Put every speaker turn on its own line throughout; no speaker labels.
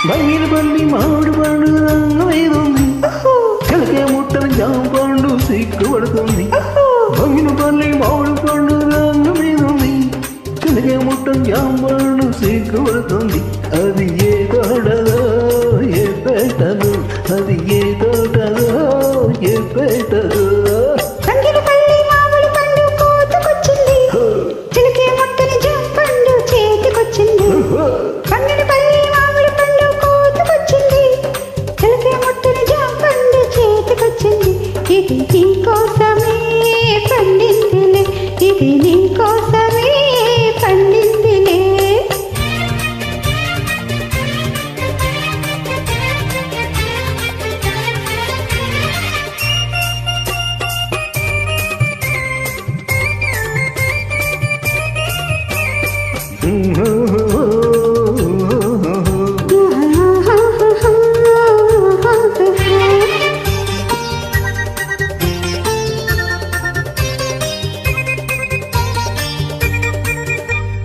బంగినపల్లి మామిడి పండు రంగు వేదుంది, చిలకే ముట్టని జామ పండు సిగ్గుపడుతుంది. బంగినపల్లి మామిడి పండు రంగు వేదుంది, చిలకే ముట్టని జామ పండు సిగ్గుపడుతుంది. అది ఏ తోటదో ఏ పెట్టదు, అది ఏ తోటదో ఏ పెట్టదు.
ఇది నీ కోసమే పండిందిలే, ఇది నీ కోసమే పండిందిలే.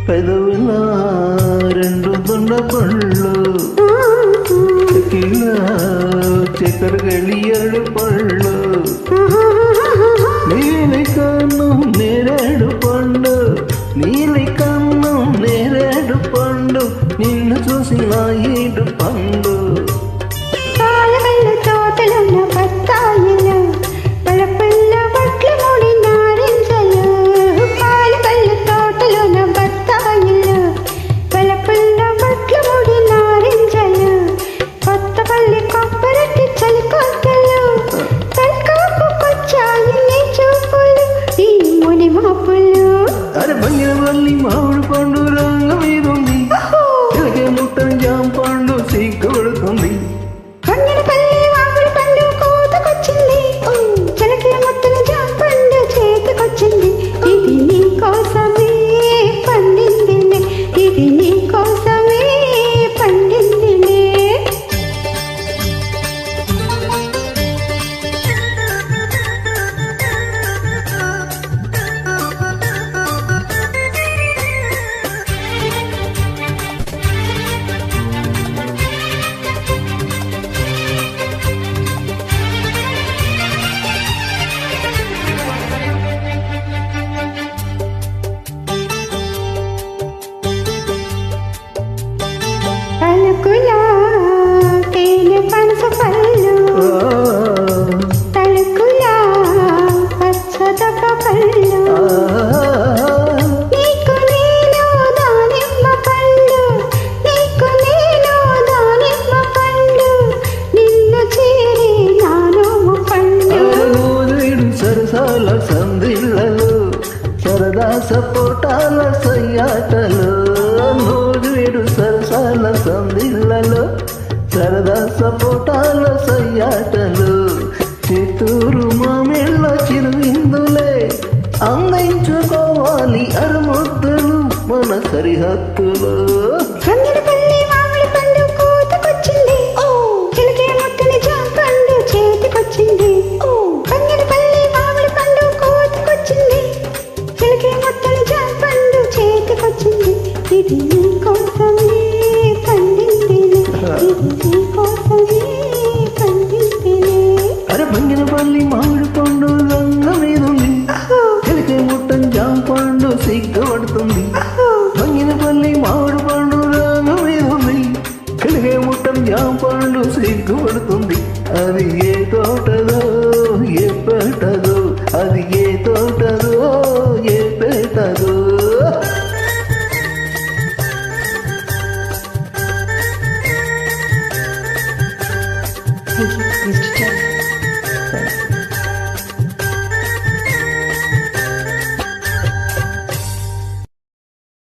పెదవుల రెండు దొండ పళ్ళు, చక్కెర గడియడు పళ్ళు, నీలి కన్నం నేరేడు పండు, నీలి కన్నం నేరేడు పండు, నిన్ను చూసి నా ఈడు పండు. అరే బంగినపల్లి మామిడి పండు రంగు మీదుంది, చిలకే ముట్టని జామ పండు సిగ్గుపడుతుంది.
బంగినపల్లి మామిడి పండు కోతకొచ్చింది, చిలకే ముట్టని జామ పండు చేతికొచ్చింది. ఇది నీ కోసమే పండిందిలే, ఇది నీ కోసమే పండిందిలే. తలుకులా తేనె పనస పళ్ళు, తలుకులా పచ్చదప పళ్ళు, నీకు నేను దానిమ్మ పళ్ళు, నీకు నేను దానిమ్మ పళ్ళు, నిన్ను చేరి నానోము పళ్ళు.
సరసాల సందిళ్ళలు, సరదా సపోటాల సయ్యాటలు, నూరేడు సరసాల సందిళ్ళలో సరదా సపోటాల సయ్యాటలు, చిత్తూరు మామిళ్ళ చిరువిందులే అందించుకోవాలి అరముద్దులు మన సరిహద్దులు.
బంగినపల్లి మామిడి పండు కోతకొచ్చింది, చిలకే ముట్టని జామ పండు చేతికొచ్చింది. బంగినపల్లి మామిడి పండు కోతకొచ్చింది, చిలకే ముట్టని జామ పండు చేతికొచ్చింది. ఇది నీ కోసమే పండిందిలే, ఇది నీ కోసమే పండిందిలే.
అరే బంగినపల్లి మామిడి పండు రంగు మీదుంది, చిలకే ముట్టని జామ పండు సిగ్గుపడుతుంది. బంగినపల్లి మామిడి పండు రంగు మీదుంది, చిలకే ముట్టని జామ పండు సిగ్గుపడుతుంది. అది ఏ తోటదో ఏ పెట్టదో, అది